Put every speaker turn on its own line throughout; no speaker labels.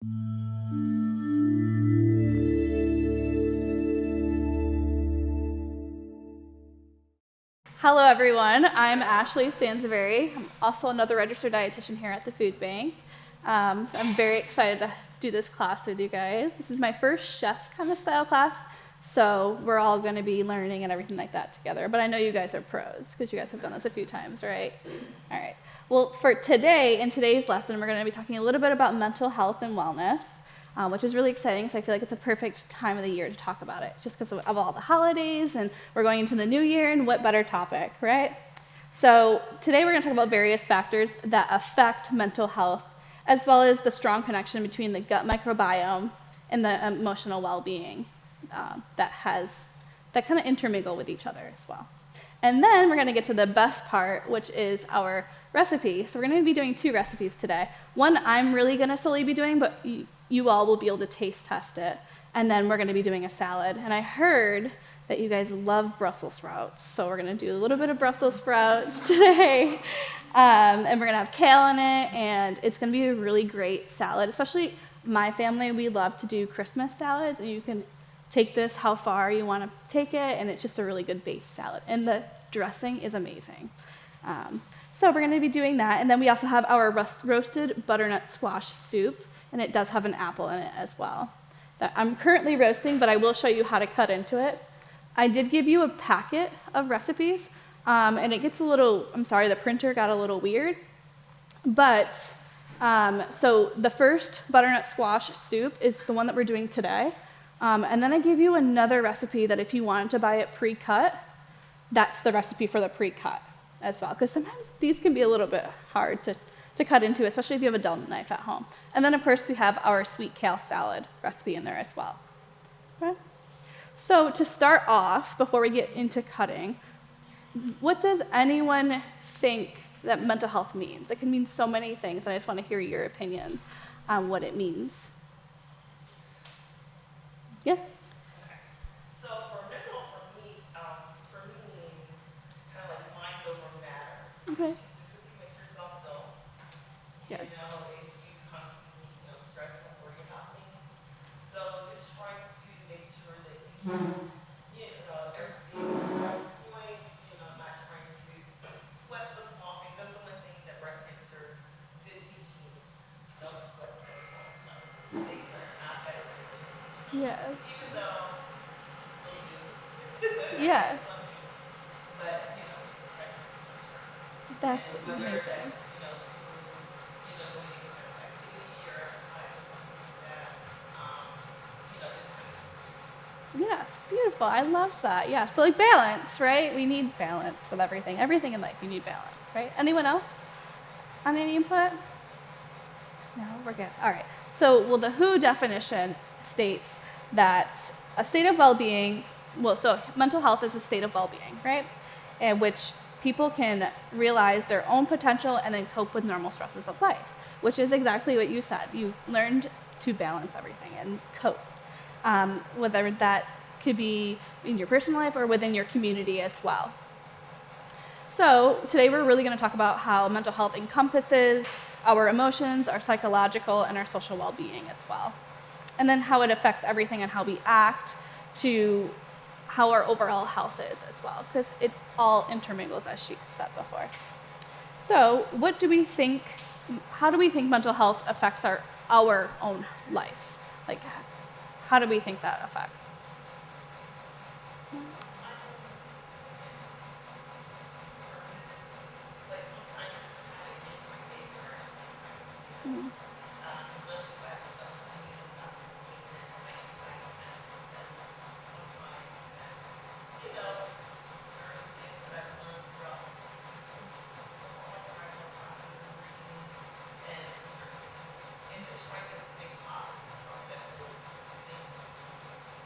Hello everyone, I'm Ashley Sansavery. I'm also another registered dietitian here at the food bank. So I'm very excited to do this class with you guys. This is my first chef kind of style class, so we're all going to be learning and everything like that together. But I know you guys are pros because you guys have done this a few times, right? All right. Well, for today, in today's lesson, we're going to be talking a little bit about mental health and wellness. Which is really exciting, so I feel like it's a perfect time of the year to talk about it, just because of all the holidays, and we're going into the new year, and what better topic, right? So today we're going to talk about various factors that affect mental health, as well as the strong connection between the gut microbiome and the emotional well-being that kind of intermingle with each other as well. And then we're going to get to the best part, which is our recipe. So we're going to be doing 2 recipes today. One I'm really going to solely be doing, but you all will be able to taste test it. And then we're going to be doing a salad. And I heard that you guys love Brussels sprouts. So we're going to do a little bit of Brussels sprouts today. And we're going to have kale in it. And it's going to be a really great salad. Especially my family, we love to do Christmas salads. And you can take this how far you want to take it. And it's just a really good base salad. And the dressing is amazing. So we're going to be doing that. And then we also have our roasted butternut squash soup. And it does have an apple in it as well. That I'm currently roasting, but I will show you how to cut into it. I did give you a packet of recipes, and it gets a little, I'm sorry, the printer got a little weird. But, so the first butternut squash soup is the one that we're doing today. And then I gave you another recipe that if you wanted to buy it pre-cut, that's the recipe for the pre-cut as well. Because sometimes these can be a little bit hard to cut into, especially if you have a dull knife at home. And then, of course, we have our sweet kale salad recipe in there as well. Okay. So to start off, before we get into cutting, what does anyone think that mental health means? It can mean so many things, and I just want to hear your opinions on what it means. Yeah?
Okay. So for mental, for me means kind of like mind over matter.
Okay.
Yeah. You know, if you constantly, stress and worry about things. So just trying to make sure that everything you're doing, not trying to sweat the small things. That's the one thing that breast cancer did teach me. Don't sweat the small stuff. Things are not that serious.
Yes.
Even though you still do.
Yeah.
But,
That's amazing. Yes, beautiful. I love that. Yeah, so like balance, right? We need balance with everything. Everything in life, you need balance, right? Anyone else on any input? No, we're good. All right. So, well, the WHO definition states that a state of well-being, so mental health is a state of well-being, right? In which people can realize their own potential and then cope with normal stresses of life, which is exactly what you said. You learned to balance everything and cope. Whether that could be in your personal life or within your community as well. So today we're really going to talk about how mental health encompasses our emotions, our psychological, and our social well-being as well. And then how it affects everything and how we act to how our overall health is as well, because it all intermingles, as she said before. So what do we think, how do we think mental health affects our own life? Like, how do we think that affects? Mm-hmm.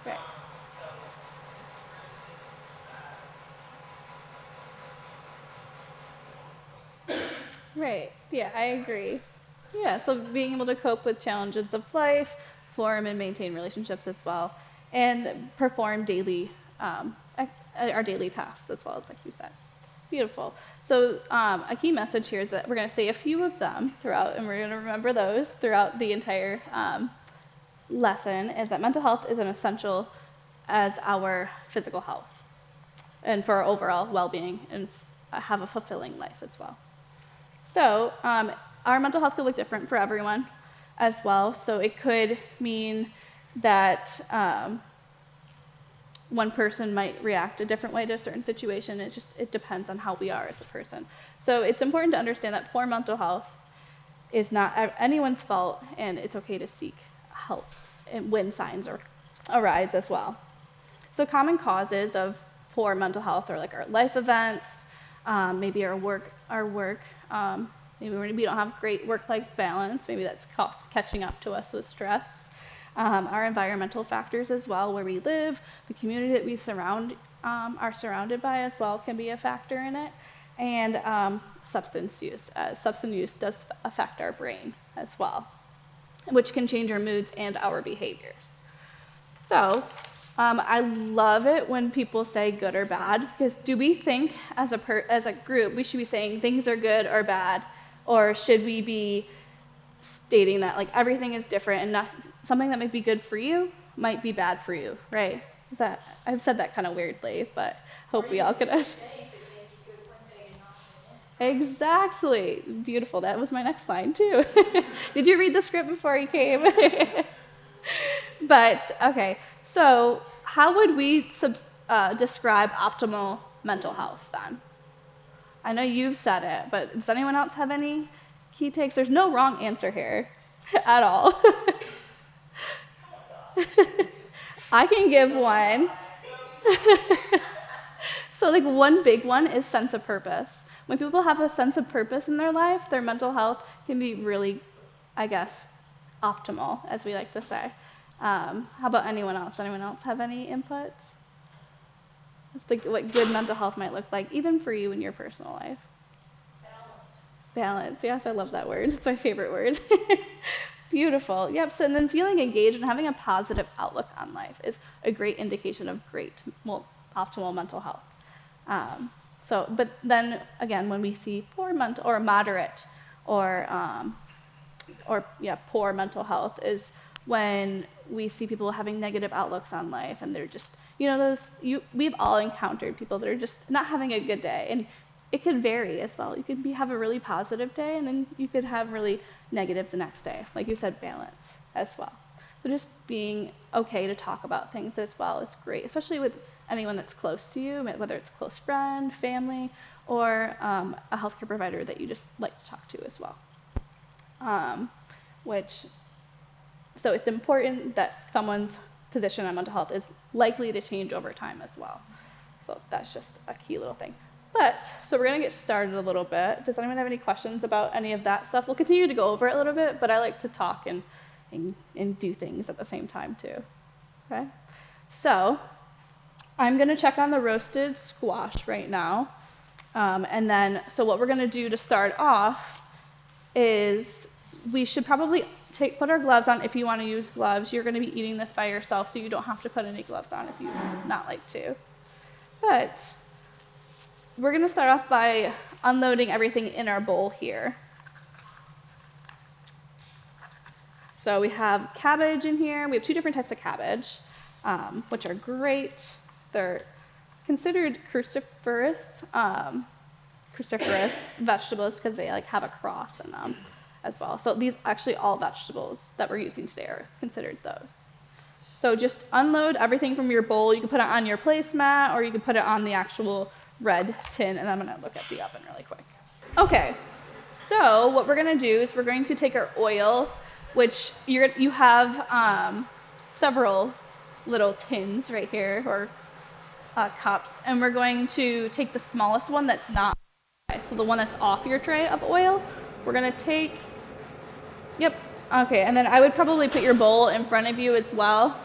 Right. Right. Yeah, I agree. Yeah, so being able to cope with challenges of life, form and maintain relationships as well, and perform daily, our daily tasks as well, like you said. Beautiful. So a key message here is that we're going to say a few of them throughout, and we're going to remember those throughout the entire lesson, is that mental health is an essential as our physical health and for our overall well-being and have a fulfilling life as well. So our mental health could look different for everyone as well. So it could mean that one person might react a different way to a certain situation. It depends on how we are as a person. So it's important to understand that poor mental health is not anyone's fault, and it's okay to seek help when signs arise as well. So common causes of poor mental health are like our life events, maybe our work, maybe we don't have great work-life balance, maybe that's catching up to us with stress. Our environmental factors as well, where we live, the community that we are surrounded by as well can be a factor in it, and substance use. Substance use does affect our brain as well, which can change our moods and our behaviors. So I love it when people say good or bad, because do we think as a group we should be saying things are good or bad, or should we be stating that like everything is different and something that might be good for you might be bad for you, right? I've said that kind of weirdly, but hope we all could. Exactly. Beautiful. That was my next line too. Did you read the script before you came? But okay, so how would we describe optimal mental health then? I know you've said it, but does anyone else have any key takes? There's no wrong answer here at all. I can give one. So like one big one is sense of purpose. When people have a sense of purpose in their life, their mental health can be really, I guess, optimal, as we like to say. How about anyone else? Anyone else have any inputs? Let's think what good mental health might look like, even for you in your personal life. Balance. Yes, I love that word. It's my favorite word. Beautiful. Yep. So then feeling engaged and having a positive outlook on life is a great indication of optimal mental health. But then again, when we see poor mental or moderate or poor mental health is when we see people having negative outlooks on life, and they're just, we've all encountered people that are just not having a good day, and it could vary as well. You could have a really positive day, and then you could have really negative the next day. Like you said, balance as well. So just being okay to talk about things as well is great, especially with anyone that's close to you, whether it's a close friend, family, or a healthcare provider that you just like to talk to as well. So it's important that someone's position on mental health is likely to change over time as well. So that's just a key little thing. So we're going to get started a little bit. Does anyone have any questions about any of that stuff? We'll continue to go over it a little bit, but I like to talk and do things at the same time too. Okay? So I'm going to check on the roasted squash right now. So what we're going to do to start off is we should probably put our gloves on if you want to use gloves. You're going to be eating this by yourself, so you don't have to put any gloves on if you not like to. But we're going to start off by unloading everything in our bowl here. So we have cabbage in here. We have two different types of cabbage, which are great. They're considered cruciferous vegetables because they have a cross in them as well. So these actually all vegetables that we're using today are considered those. So just unload everything from your bowl. You can put it on your placemat, or you can put it on the actual red tin, and I'm going to look at the oven really quick. Okay, so what we're going to do is we're going to take our oil, which you have several little tins right here, or cups, and we're going to take the smallest one that's not, so the one that's off your tray of oil, we're going to take, and then I would probably put your bowl in front of you as well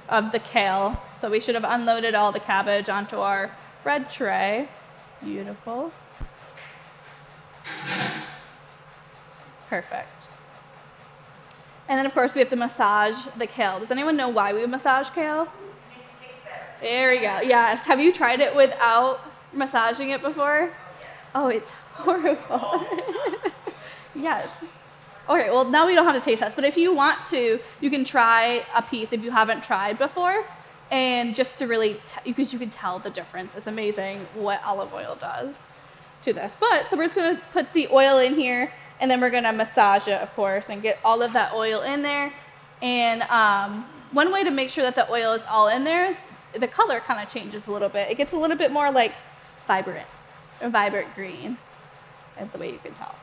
of the kale. So we should have unloaded all the cabbage onto our red tray. Beautiful. Perfect. And then of course we have to massage the kale. Does anyone know why we massage kale?
It makes it taste better.
There we go. Yes. Have you tried it without massaging it before? Oh, it's horrible. Yes. Okay, well, now we don't have to taste test, but if you want to, you can try a piece if you haven't tried before, and just to really, because you can tell the difference. It's amazing what olive oil does to this. But, so we're just gonna put the oil in here, and then we're gonna massage it, of course, and get all of that oil in there. And one way to make sure that the oil is all in there is the color kind of changes a little bit. It gets a little bit more like vibrant green. That's the way you can tell.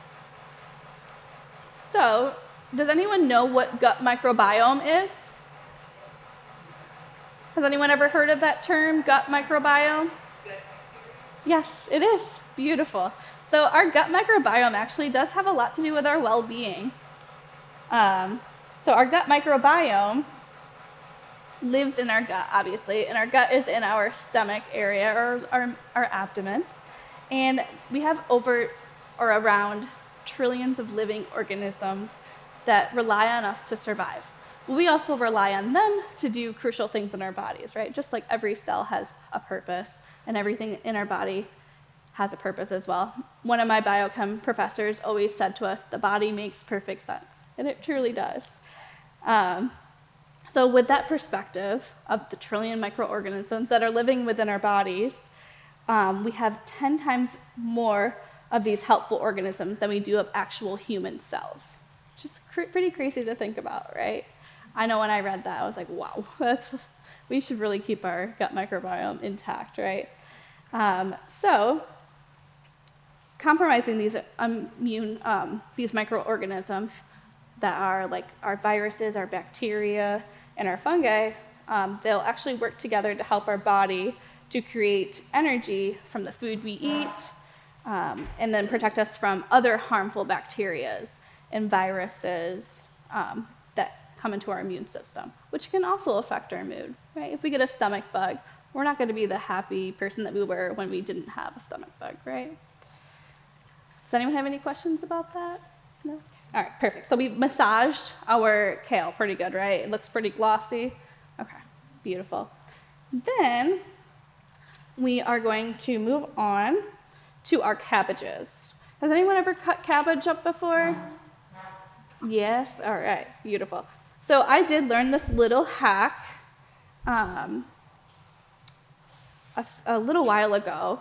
So, does anyone know what gut microbiome is? Has anyone ever heard of that term, gut microbiome? Yes, it is. Beautiful. So our gut microbiome actually does have a lot to do with our well-being. So our gut microbiome lives in our gut, obviously, and our gut is in our stomach area or our abdomen. And we have over or around trillions of living organisms that rely on us to survive. We also rely on them to do crucial things in our bodies, right? Just like every cell has a purpose, and everything in our body has a purpose as well. One of my biochem professors always said to us, the body makes perfect sense, and it truly does. So with that perspective of the trillion microorganisms that are living within our bodies, we have 10 times more of these helpful organisms than we do of actual human cells. Which is pretty crazy to think about, right? I know when I read that, I was like, wow, we should really keep our gut microbiome intact, right? So compromising these these microorganisms that are like our viruses, our bacteria, and our fungi, they'll actually work together to help our body to create energy from the food we eat, and then protect us from other harmful bacterias and viruses that come into our immune system, which can also affect our mood, right? If we get a stomach bug, we're not going to be the happy person that we were when we didn't have a stomach bug, right? Does anyone have any questions about that? No? All right, perfect. So we massaged our kale pretty good, right? It looks pretty glossy. Okay, beautiful. Then we are going to move on to our cabbages. Has anyone ever cut cabbage up before? Yes? All right, beautiful. So I did learn this little hack a little while ago.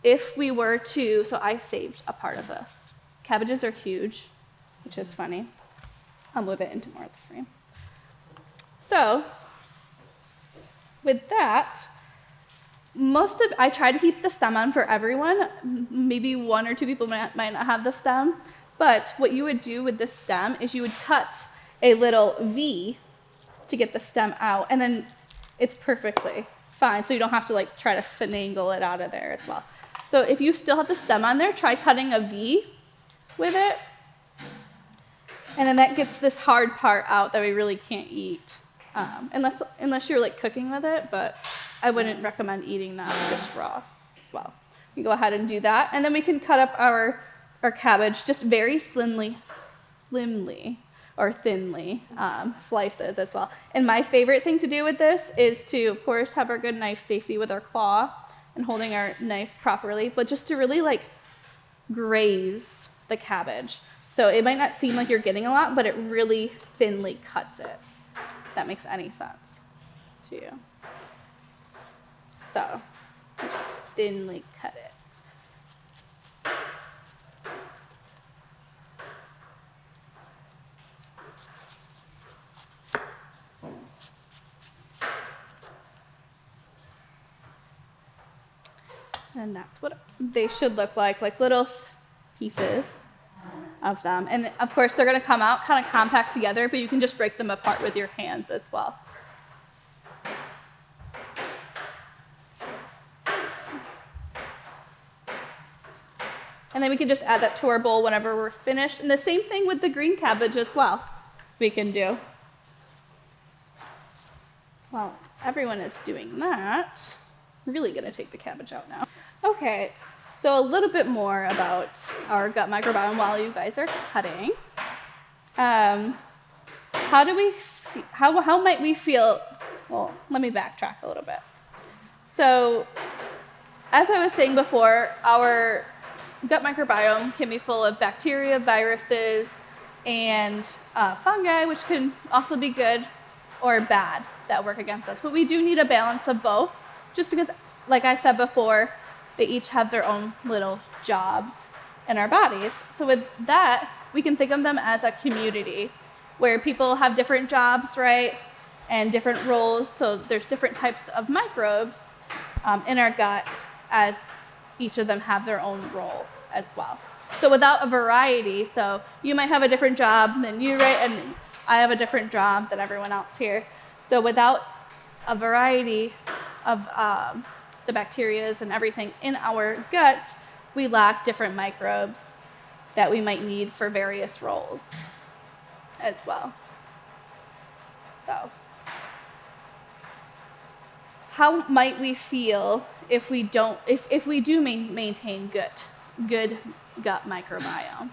If we were to, so I saved a part of this. Cabbages are huge, which is funny. I'll move it into more of the frame. So with that, I try to keep the stem on for everyone. Maybe one or two people might not have the stem, but what you would do with this stem is you would cut a little V to get the stem out, and then it's perfectly fine, so you don't have to like try to finagle it out of there as well. So if you still have the stem on there, try cutting a V with it, and then that gets this hard part out that we really can't eat, unless you're like cooking with it, but I wouldn't recommend eating that just raw as well. You go ahead and do that, and then we can cut up our cabbage just very slimly or thinly slices as well. And my favorite thing to do with this is to, of course, have our good knife safety with our claw and holding our knife properly, but just to really like graze the cabbage. So it might not seem like you're getting a lot, but it really thinly cuts it, if that makes any sense to you. So just thinly cut it. And that's what they should look like little pieces of them. And of course, they're going to come out kind of compact together, but you can just break them apart with your hands as well. And then we can just add that to our bowl whenever we're finished. And the same thing with the green cabbage as well, we can do. Well, everyone is doing that. I'm really going to take the cabbage out now. Okay, so a little bit more about our gut microbiome while you guys are cutting. How might we feel? Well, let me backtrack a little bit. So as I was saying before, our gut microbiome can be full of bacteria, viruses, and fungi, which can also be good or bad that work against us. But we do need a balance of both, just because, like I said before, they each have their own little jobs in our bodies. So with that, we can think of them as a community where people have different jobs, right? And different roles. So there's different types of microbes in our gut, as each of them have their own role as well. So without a variety, so you might have a different job than you, right? And I have a different job than everyone else here. So without a variety of the bacterias and everything in our gut, we lack different microbes that we might need for various roles as well. So how might we feel if we don't, if we do maintain good gut microbiome?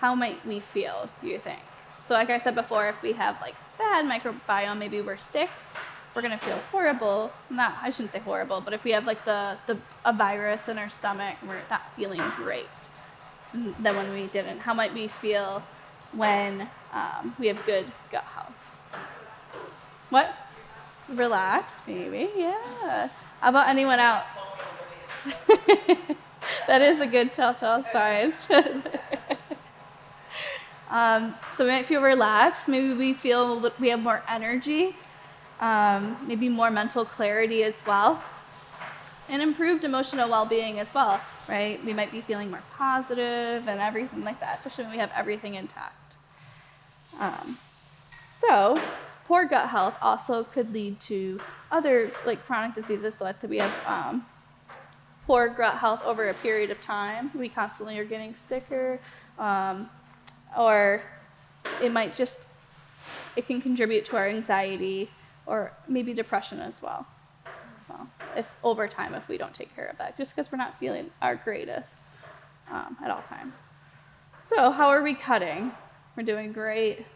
How might we feel, do you think? So like I said before, if we have like bad microbiome, maybe we're sick, we're gonna feel horrible. Not, I shouldn't say horrible, but if we have like a virus in our stomach, we're not feeling great than when we didn't. How might we feel when we have good gut health? What? Relax, maybe, yeah. How about anyone else? That is a good telltale sign. So we might feel relaxed. Maybe we feel we have more energy, maybe more mental clarity as well, and improved emotional well-being as well, right? We might be feeling more positive and everything like that, especially when we have everything intact. So poor gut health also could lead to other like chronic diseases. So let's say we have poor gut health over a period of time. We constantly are getting sicker, or it might just, it can contribute to our anxiety or maybe depression as well. If over time, if we don't take care of that, just because we're not feeling our greatest at all times. So how are we cutting? We're doing great.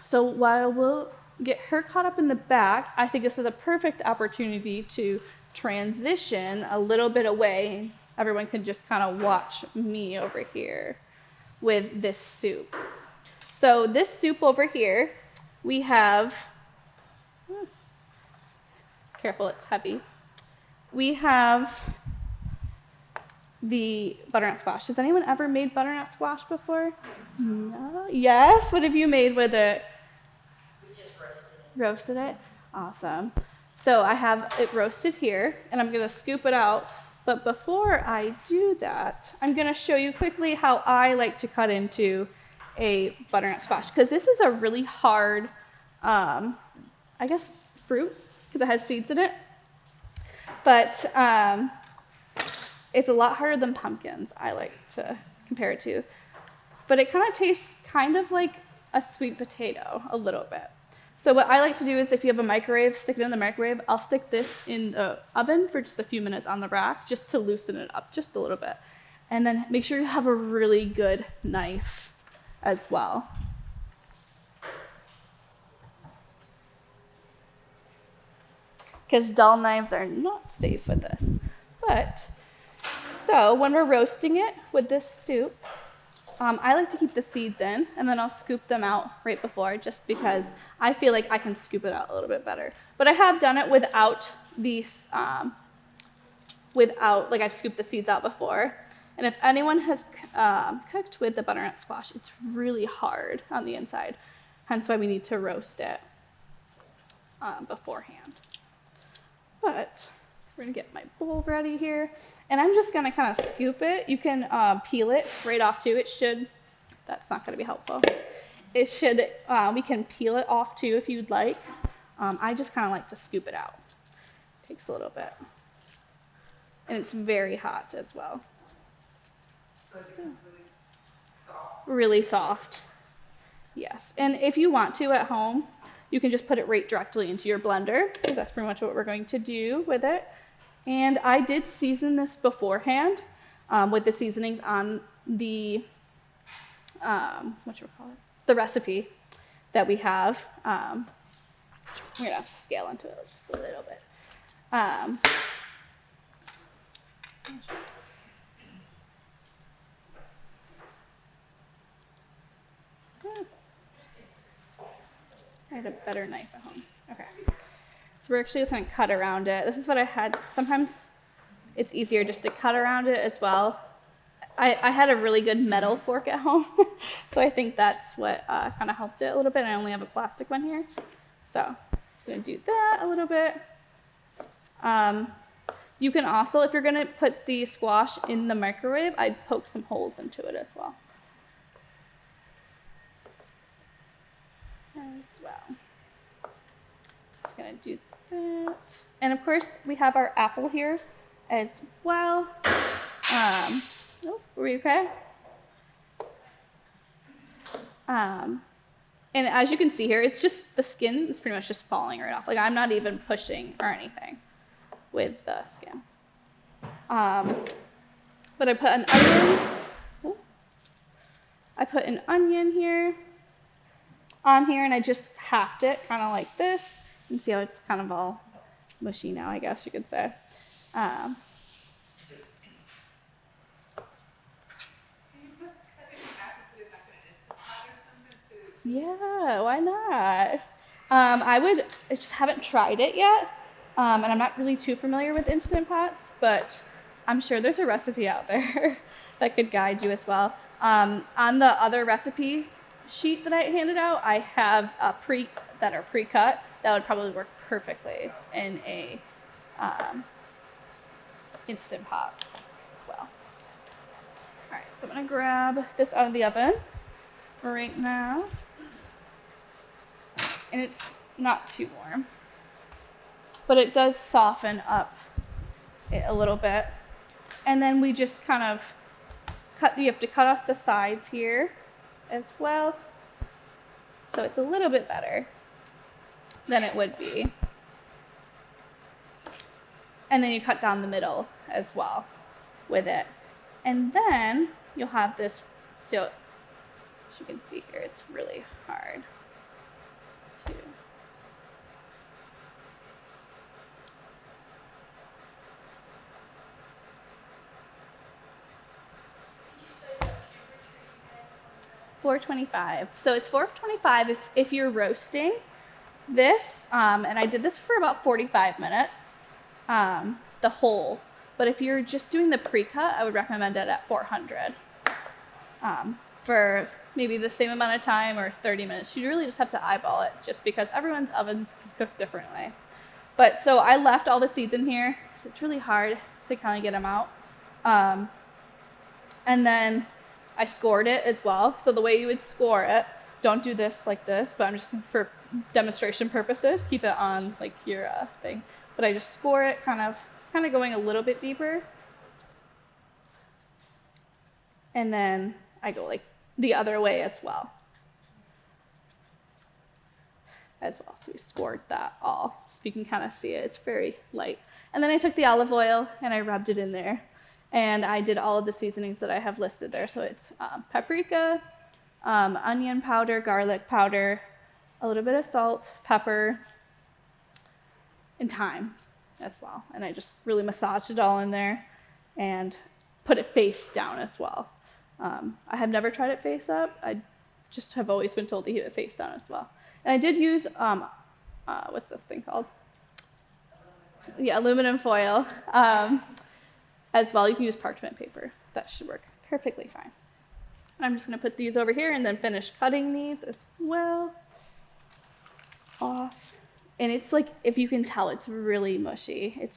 So while we'll get her caught up in the back, I think this is a perfect opportunity to transition a little bit away. Everyone can just kind of watch me over here with this soup. So this soup over here, we have, careful, it's heavy. We have the butternut squash. Has anyone ever made butternut squash before? No? Yes? What have you made with it?
We just roasted it.
Roasted it? Awesome. So I have it roasted here, and I'm gonna scoop it out. But before I do that, I'm gonna show you quickly how I like to cut into a butternut squash, because this is a really hard, I guess, fruit, because it has seeds in it. But it's a lot harder than pumpkins, I like to compare it to. But it kind of tastes kind of like a sweet potato, a little bit. So what I like to do is, if you have a microwave, stick it in the microwave. I'll stick this in the oven for just a few minutes on the rack, just to loosen it up just a little bit. And then make sure you have a really good knife as well. Because dull knives are not safe with this. But, so when we're roasting it with this soup, I like to keep the seeds in, and then I'll scoop them out right before, just because I feel like I can scoop it out a little bit better. But I have done it without these, like I've scooped the seeds out before. And if anyone has cooked with the butternut squash, it's really hard on the inside. Hence why we need to roast it beforehand. But we're gonna get my bowl ready here. And I'm just gonna kind of scoop it. You can peel it right off too. It should, that's not gonna be helpful. It should, we can peel it off too if you'd like. I just kind of like to scoop it out. Takes a little bit. And it's very hot as well.
So it's really soft.
Really soft. Yes. And if you want to at home, you can just put it right directly into your blender, because that's pretty much what we're going to do with it. And I did season this beforehand with the seasonings on the, the recipe that we have. We're gonna have to scale into it just a little bit. Um, I had a better knife at home. Okay. So we're actually just going to cut around it. This is what I had. Sometimes it's easier just to cut around it as well. I had a really good metal fork at home, so I think that's what kind of helped it a little bit. I only have a plastic one here. So I'm just going to do that a little bit. You can also, if you're going to put the squash in the microwave, I'd poke some holes into it as well. Just going to do that. And of course, we have our apple here as well. Oh, were you okay? And as you can see here, it's just the skin is pretty much just falling right off. Like I'm not even pushing or anything with the skin. But I put an onion. Oh, I put an onion here on here, and I just halved it kind of like this. You can see how it's kind of all mushy now, I guess you could say. Yeah, why not? I just haven't tried it yet, and I'm not really too familiar with Instant Pots, but I'm sure there's a recipe out there that could guide you as well. On the other recipe sheet that I handed out, I have that are pre-cut that would probably work perfectly in a Instant Pot as well. All right, so I'm gonna grab this out of the oven right now. And it's not too warm, but it does soften up it a little bit. And then we just kind of you have to cut off the sides here as well. So it's a little bit better than it would be. And then you cut down the middle as well with it. And then you'll have this, so as you can see here, it's really hard. 425. So it's 425 if you're roasting this, and I did this for about 45 minutes, the whole. But if you're just doing the pre-cut, I would recommend it at 400 for maybe the same amount of time or 30 minutes. You really just have to eyeball it just because everyone's ovens cook differently. But so I left all the seeds in here because it's really hard to kind of get them out. And then I scored it as well. So the way you would score it, don't do this like this, but I'm just for demonstration purposes, keep it on like your thing. But I just score it kind of going a little bit deeper. And then I go like the other way as well. So we scored that all. You can kind of see it, it's very light. And then I took the olive oil and I rubbed it in there. And I did all of the seasonings that I have listed there. So it's paprika, onion powder, garlic powder, a little bit of salt, pepper, and thyme as well. And I just really massaged it all in there and put it face down as well. I have never tried it face up. I just have always been told to keep it face down as well. And I did use, what's this thing called? Yeah, aluminum foil. As well, you can use parchment paper. That should work perfectly fine. I'm just gonna put these over here and then finish cutting these as well off. And it's like, if you can tell, it's really mushy.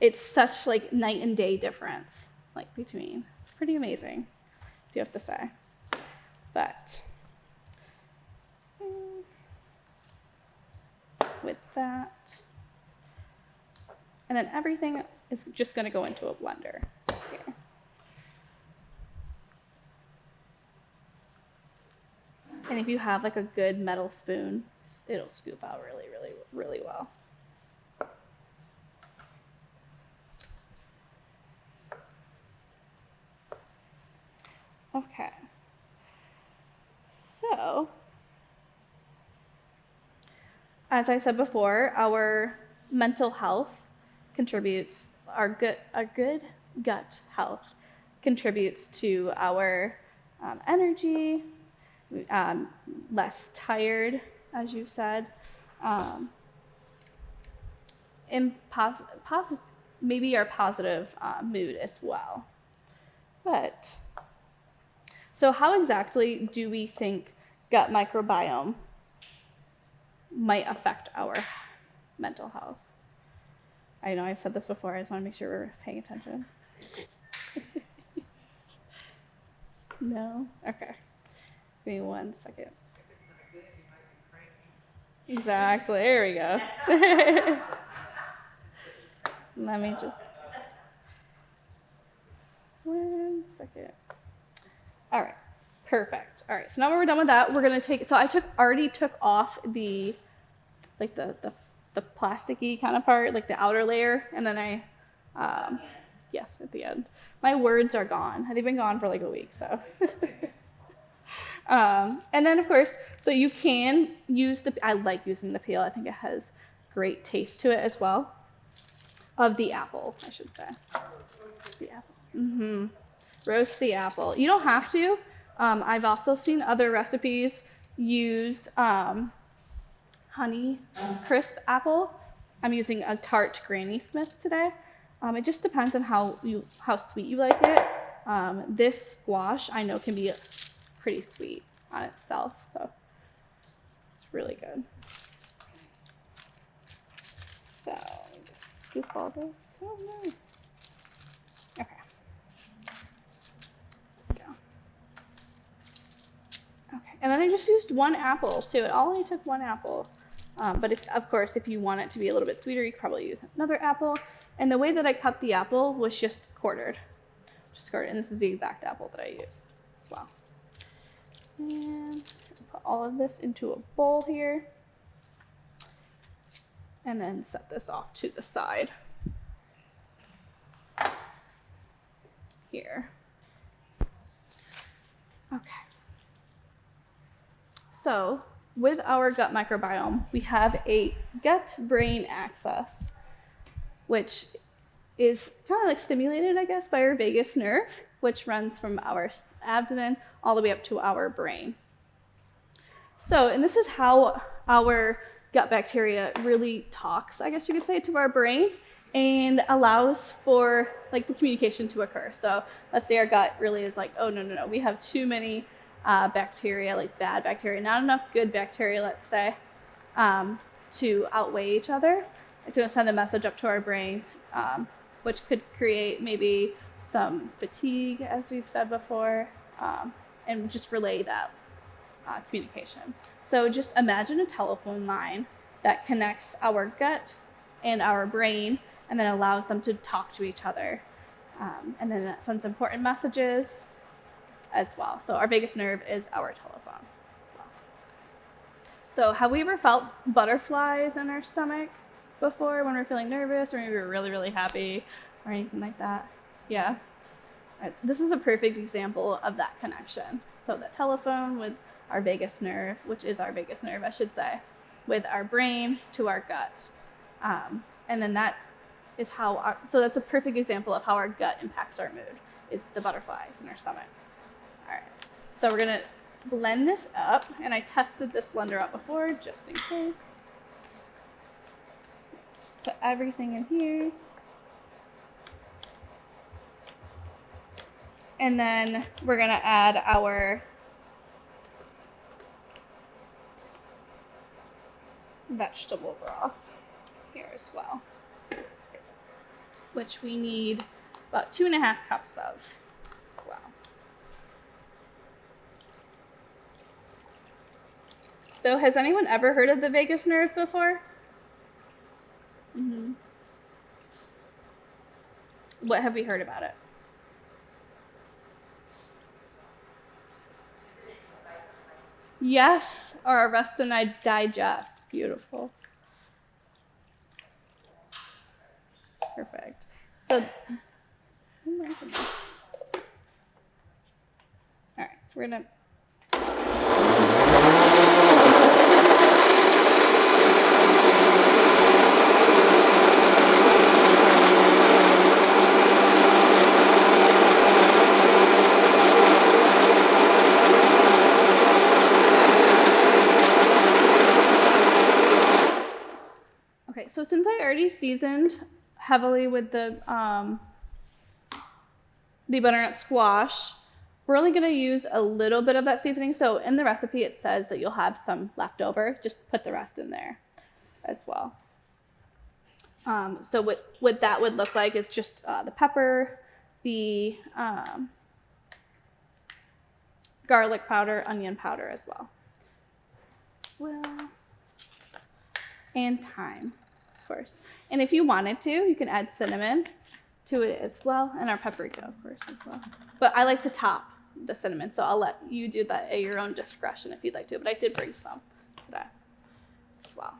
It's such like night and day difference, like between. It's pretty amazing, do you have to say. But with that, and then everything is just gonna go into a blender here. And if you have like a good metal spoon, it'll scoop out really, really, really well. Okay. So, as I said before, our mental health contributes our good gut health contributes to our energy, less tired, as you said, and maybe our positive mood as well. But so how exactly do we think gut microbiome might affect our mental health? I know I've said this before. I just want to make sure we're paying attention. No? Okay. Give me 1 second.
If it's not good, you might be cranky.
Exactly. There we go. Let me just 1 second. All right. Perfect. All right. So now we're done with that, we're gonna take. So I already took off the plasticky kind of part, like the outer layer, and then yes, at the end. My words are gone. They've been gone for like a week, so. And then of course, so you can use I like using the peel. I think it has great taste to it as well. Of the apple, I should say. The apple. Roast the apple. You don't have to. I've also seen other recipes use honey crisp apple. I'm using a tart Granny Smith today. It just depends on how sweet you like it. This squash I know can be pretty sweet on itself, so it's really good. So let me just scoop all this. Oh no. Okay. There we go. Okay, and then I just used 1 apple too. It only took 1 apple. But of course, if you want it to be a little bit sweeter, you could probably use another apple. And the way that I cut the apple was just quartered. And this is the exact apple that I used as well. And put all of this into a bowl here. And then set this off to the side. Here. Okay. So, with our gut microbiome, we have a gut-brain axis, which is kind of like stimulated, I guess, by our vagus nerve, which runs from our abdomen all the way up to our brain. So, and this is how our gut bacteria really talks, I guess you could say, to our brain and allows for like the communication to occur. So let's say our gut really is like, oh, no, we have too many bacteria, like bad bacteria, not enough good bacteria, let's say, to outweigh each other. It's going to send a message up to our brains, which could create maybe some fatigue, as we've said before, and just relay that communication. So just imagine a telephone line that connects our gut and our brain and then allows them to talk to each other. And then that sends important messages as well. So our vagus nerve is our telephone as well. So have we ever felt butterflies in our stomach before when we're feeling nervous or maybe we're really, really happy or anything like that? Yeah. This is a perfect example of that connection. So the telephone with our vagus nerve, which is our vagus nerve, I should say, with our brain to our gut. And then that is how so that's a perfect example of how our gut impacts our mood, is the butterflies in our stomach. All right, so we're gonna blend this up, and I tested this blender out before just in case. Just put everything in here. And then we're gonna add our vegetable broth here as well, which we need about 2.5 cups of as well. So has anyone ever heard of the vagus nerve before? Mm-hmm. What have we heard about it? Yes, or rest and digest. Beautiful. Perfect. So, oh my goodness. All right, so we're gonna. so since I already seasoned heavily with the butternut squash, we're only going to use a little bit of that seasoning. So in the recipe, it says that you'll have some left over. Just put the rest in there as well. So what that would look like is just the pepper, the garlic powder, onion powder as well. And thyme, of course. And if you wanted to, you can add cinnamon to it as well, and our paprika, of course, as well. But I like to top the cinnamon, so I'll let you do that at your own discretion if you'd like to. But I did bring some today as well.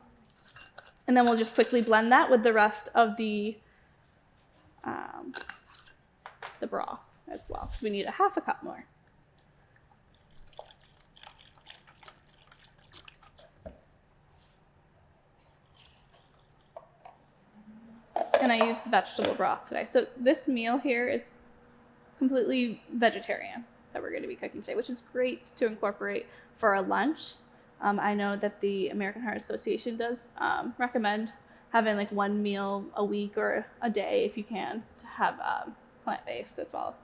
And then we'll just quickly blend that with the rest of the broth as well. So we need a half a cup more. And I used vegetable broth today. So this meal here is completely vegetarian that we're going to be cooking today, which is great to incorporate for a lunch. I know that the American Heart Association does recommend having like one meal a week or a day, if you can, to have plant-based as well.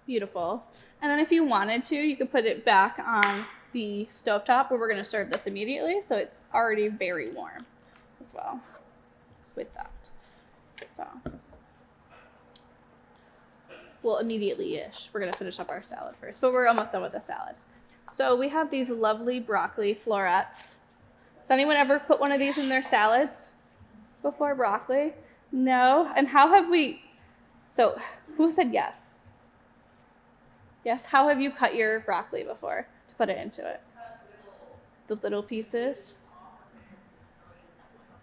Beautiful. And then if you wanted to, you could put it back on the stovetop where we're going to serve this immediately. So it's already very warm as well with that. So well, immediately-ish. We're going to finish up our salad first, but we're almost done with the salad. So we have these lovely broccoli florets. Has anyone ever put one of these in their salads before? Broccoli? No? And how have we, so who said yes? Yes, how have you cut your broccoli before to put it into it? The little pieces.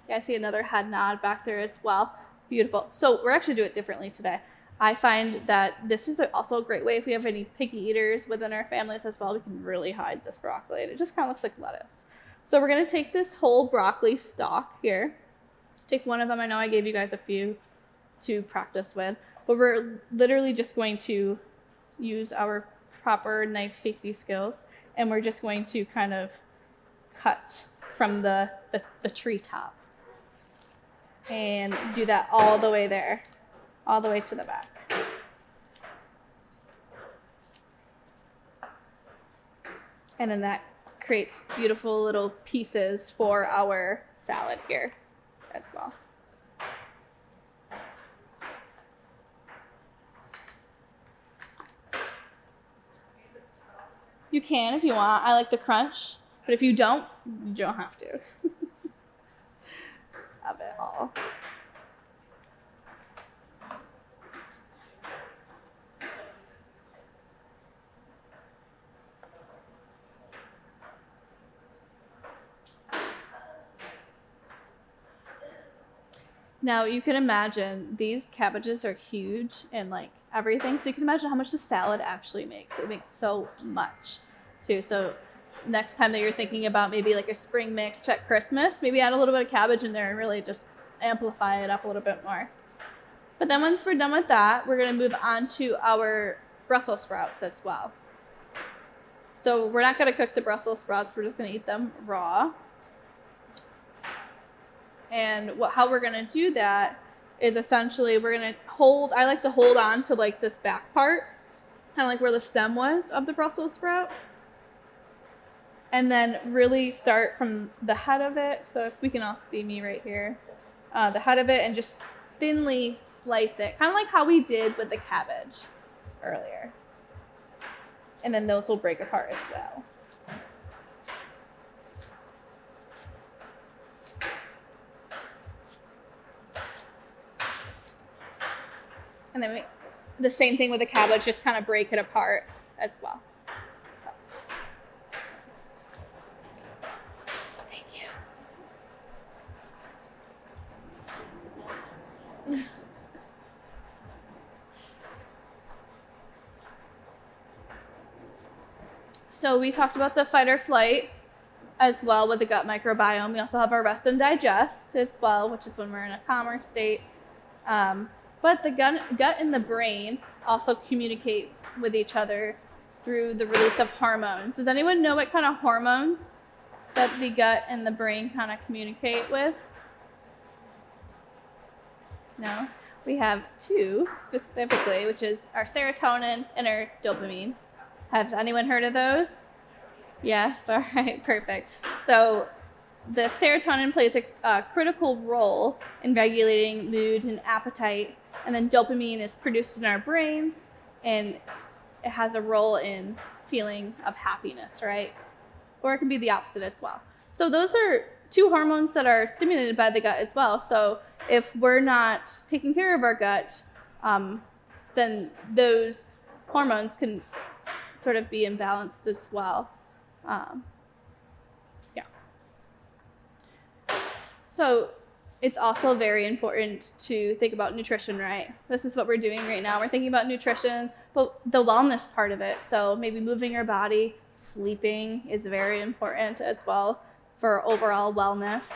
Yeah, I see another head nod back there as well. Beautiful. So we're actually doing it differently today. I find that this is also a great way if we have any picky eaters within our families as well. We can really hide this broccoli. And it just kind of looks like lettuce. So we're going to take this whole broccoli stalk here. Take one of them. I know I gave you guys a few to practice with. But we're literally just going to use our proper knife safety skills, and we're just going to kind of cut from the treetop and do that all the way there, all the way to the back. And then that creates beautiful little pieces for our salad here as well. You can if you want. I like the crunch, but if you don't have to. Have it all. Now you can imagine these cabbages are huge and like everything. So you can imagine how much the salad actually makes. It makes so much too. So next time that you're thinking about maybe like a spring mix at Christmas, maybe add a little bit of cabbage in there and really just amplify it up a little bit more. But then once we're done with that, we're going to move on to our Brussels sprouts as well. So we're not going to cook the Brussels sprouts. We're just going to eat them raw. And how we're going to do that is essentially we're going to I like to hold on to like this back part, kind of like where the stem was of the Brussels sprout. And then really start from the head of it. So if we can all see me right here, the head of it, and just thinly slice it, kind of like how we did with the cabbage earlier. And then those will break apart as well. And then the same thing with the cabbage, just kind of break it apart as well. Thank you. So we talked about the fight or flight as well with the gut microbiome. We also have our rest and digest as well, which is when we're in a calmer state. But the gut and the brain also communicate with each other through the release of hormones. Does anyone know what kind of hormones that the gut and the brain kind of communicate with? No? We have two specifically, which is our serotonin and our dopamine. Has anyone heard of those? Yes, all right, perfect. So the serotonin plays a critical role in regulating mood and appetite, and then dopamine is produced in our brains, and it has a role in feeling of happiness, right? Or it can be the opposite as well. So those are two hormones that are stimulated by the gut as well. So if we're not taking care of our gut, then those hormones can sort of be imbalanced as well. So it's also very important to think about nutrition, right? This is what we're doing right now. We're thinking about nutrition, but the wellness part of it. So maybe moving your body, sleeping is very important as well for overall wellness,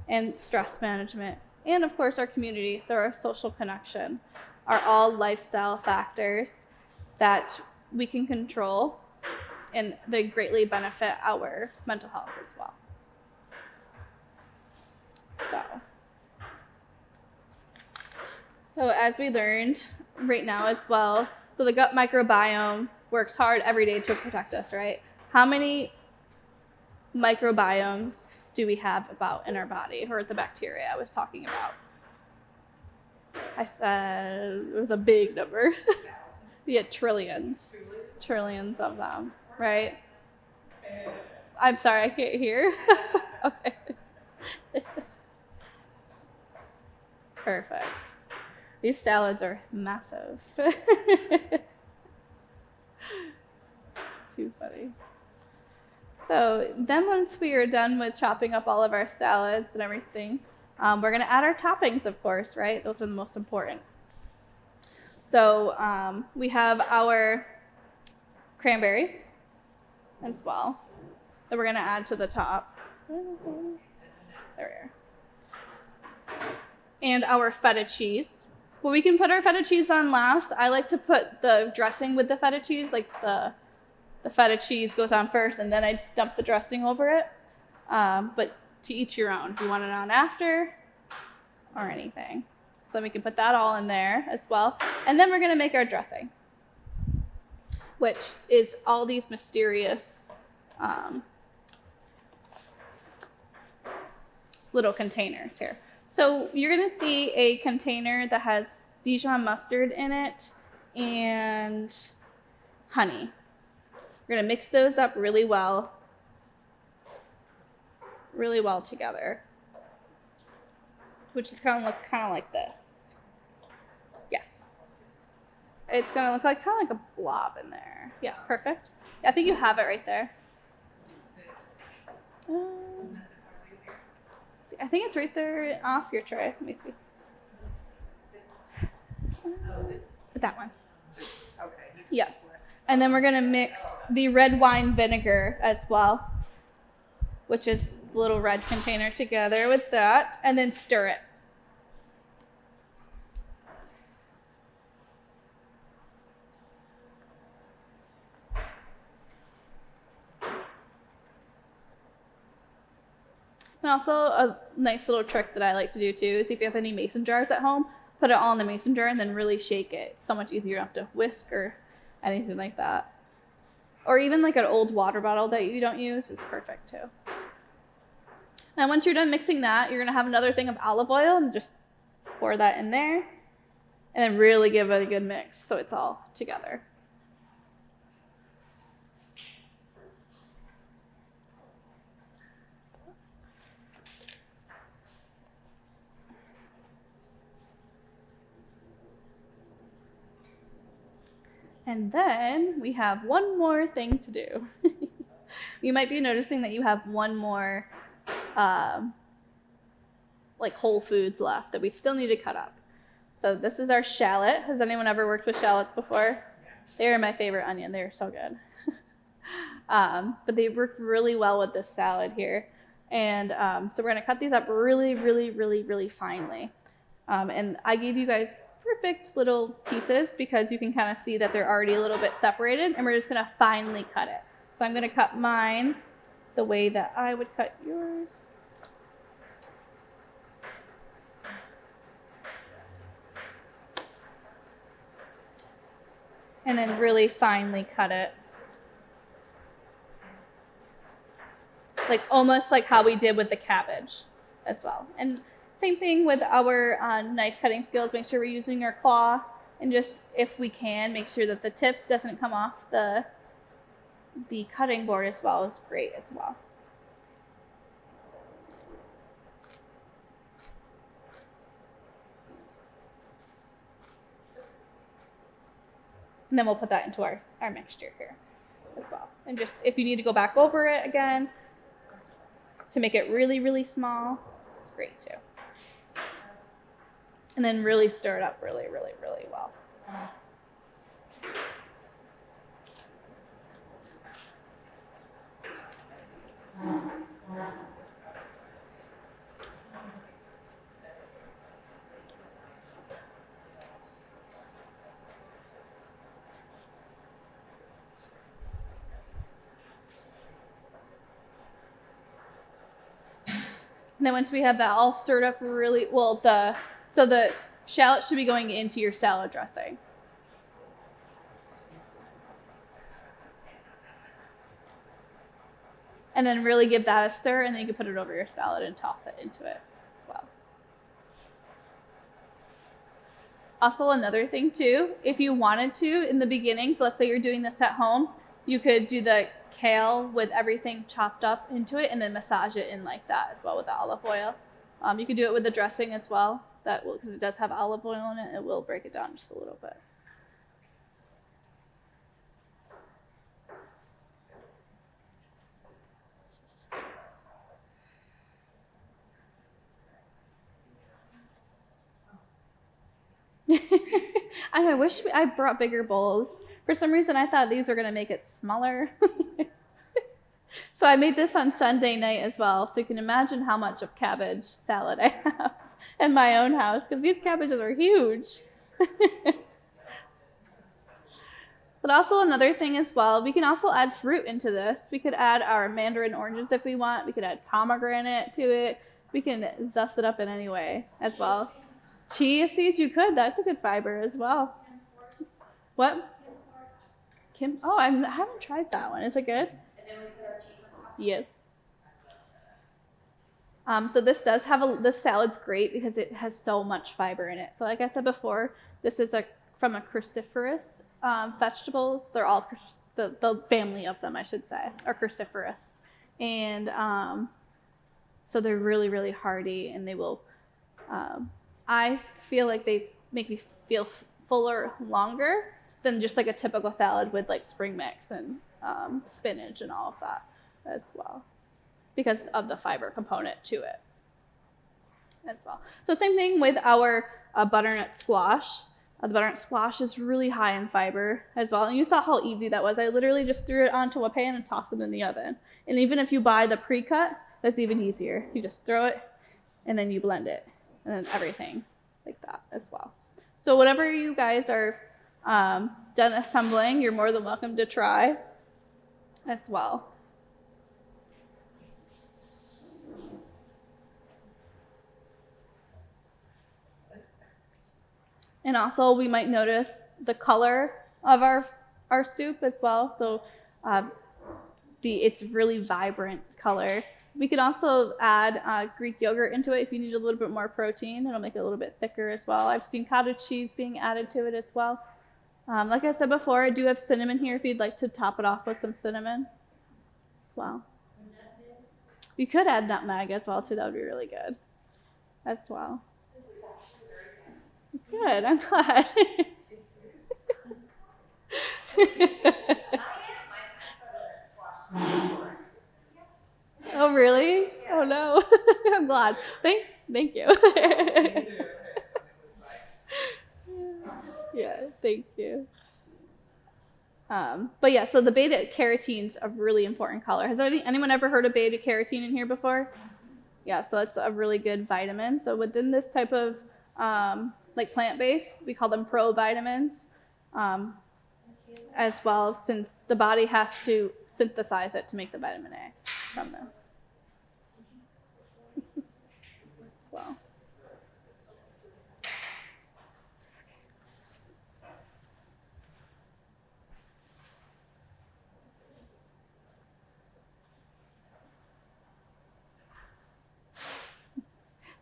and stress management. And of course, our community, so our social connection, are all lifestyle factors that we can control, and they greatly benefit our mental health as well. So as we learned right now as well, so the gut microbiome works hard every day to protect us, right? How many microbiomes do we have about in our body, or the bacteria I was talking about? I said it was a big number. Yeah, trillions of them, right? I'm sorry, I can't hear. Okay. Perfect. These salads are massive. Too funny. So then once we are done with chopping up all of our salads and everything, we're going to add our toppings, of course, right? Those are the most important. So we have our cranberries as well that we're going to add to the top. There we are. And our feta cheese. Well, we can put our feta cheese on last. I like to put the dressing with the feta cheese, like the feta cheese goes on first, and then I dump the dressing over it. But to each your own. If you want it on after or anything. So then we can put that all in there as well. And then we're going to make our dressing, which is all these mysterious little containers here. So you're going to see a container that has Dijon mustard in it and honey. We're going to mix those up really well together, which is going to look kind of like this. Yes. It's going to look like kind of like a blob in there. Yeah, perfect. I think you have it right there. I think it's right there off your tray. Let me see. That one.
Okay.
Yeah. And then we're going to mix the red wine vinegar as well, which is the little red container, together with that, and then stir it. And also a nice little trick that I like to do too is if you have any mason jars at home, put it all in the mason jar and then really shake it. It's so much easier. You don't have to whisk or anything like that. Or even like an old water bottle that you don't use is perfect too. And once you're done mixing that, you're going to have another thing of olive oil and just pour that in there and then really give it a good mix so it's all together. And then we have one more thing to do. You might be noticing that you have one more like whole foods left that we still need to cut up. So this is our shallot. Has anyone ever worked with shallots before? They are my favorite onion. They're so good. But they work really well with this salad here. And so we're gonna cut these up really, really, really, really finely. And I gave you guys perfect little pieces because you can kind of see that they're already a little bit separated, and we're just gonna finely cut it. So I'm gonna cut mine the way that I would cut yours. And then really finely cut it. Like almost like how we did with the cabbage as well. And same thing with our knife cutting skills. Make sure we're using our claw, and just if we can, make sure that the tip doesn't come off the cutting board as well is great as well. And then we'll put that into our mixture here as well. And just if you need to go back over it again to make it really, really small, it's great too. And then really stir it up really, really, really well. And then once we have that all stirred up really well, so the shallot should be going into your salad dressing. And then really give that a stir, and then you can put it over your salad and toss it into it as well. Also, another thing too, if you wanted to in the beginning, so let's say you're doing this at home, you could do the kale with everything chopped up into it and then massage it in like that as well with the olive oil. You could do it with the dressing as well, that will, because it does have olive oil in it, it will break it down just a little bit. I wish I brought bigger bowls. For some reason, I thought these were going to make it smaller. So I made this on Sunday night as well. So you can imagine how much of cabbage salad I have in my own house, because these cabbages are huge. But also another thing as well, we can also add fruit into this. We could add our mandarin oranges if we want. We could add pomegranate to it. We can zest it up in any way as well. Chia seeds, you could. That's a good fiber as well. What? Kim? Oh, I haven't tried that one. Is it good? Yes. So this does have this salad's great because it has so much fiber in it. So like I said before, this is from a cruciferous vegetables. They're all the family of them, I should say, are cruciferous, and so they're really, really hardy, and they will. I feel like they make me feel fuller longer than just like a typical salad with like spring mix and spinach and all of that as well, because of the fiber component to it as well. So same thing with our butternut squash. The butternut squash is really high in fiber as well. And you saw how easy that was. I literally just threw it onto a pan and tossed it in the oven. And even if you buy the pre-cut, that's even easier. You just throw it and then you blend it, and then everything like that as well. So whatever you guys are done assembling, you're more than welcome to try as well. And also we might notice the color of our soup as well. So it's really vibrant color. We could also add Greek yogurt into it if you need a little bit more protein. It'll make it a little bit thicker as well. I've seen cottage cheese being added to it as well. Like I said before, I do have cinnamon here if you'd like to top it off with some cinnamon as well. You could add nutmeg as well too. That would be really good as well. Good, I'm glad. Oh, really? Oh, no. I'm glad. Thank you. Yeah, thank you. But yeah, so the beta carotene's a really important color. Has anyone ever heard of beta carotene in here before? Yeah, so it's a really good vitamin. So within this type of like plant-based, we call them provitamins as well, since the body has to synthesize it to make the vitamin A from this as well.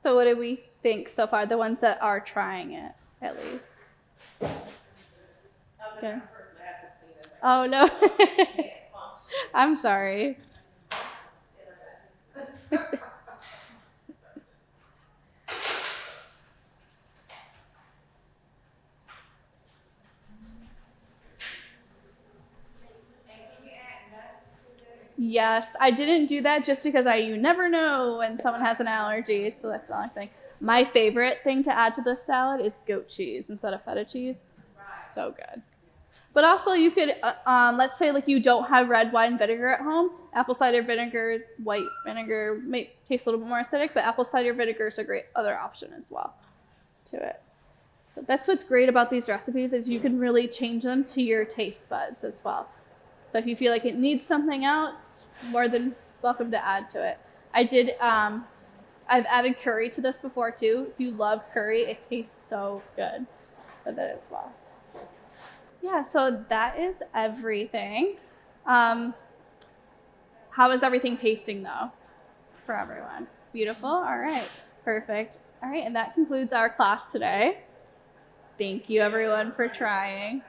So what do we think so far? The ones that are trying it, at least.
I'm the
Okay.
kind of person that has to clean this.
Oh no.
Can't function
I'm sorry.
in a mess. And can you add nuts to this?
Yes, I didn't do that just because you never know when someone has an allergy, so that's the only thing. My favorite thing to add to this salad is goat cheese instead of feta cheese. So good. But also you could, let's say like you don't have red wine vinegar at home. Apple cider vinegar, white vinegar may taste a little bit more acidic, but apple cider vinegar is a great other option as well to it. So that's what's great about these recipes is you can really change them to your taste buds as well. So if you feel like it needs something else, more than welcome to add to it. I've added curry to this before too. If you love curry, it tastes so good with it as well. Yeah, so that is everything. How is everything tasting though for everyone? Beautiful. All right, perfect. All right, and that concludes our class today. Thank you everyone for trying.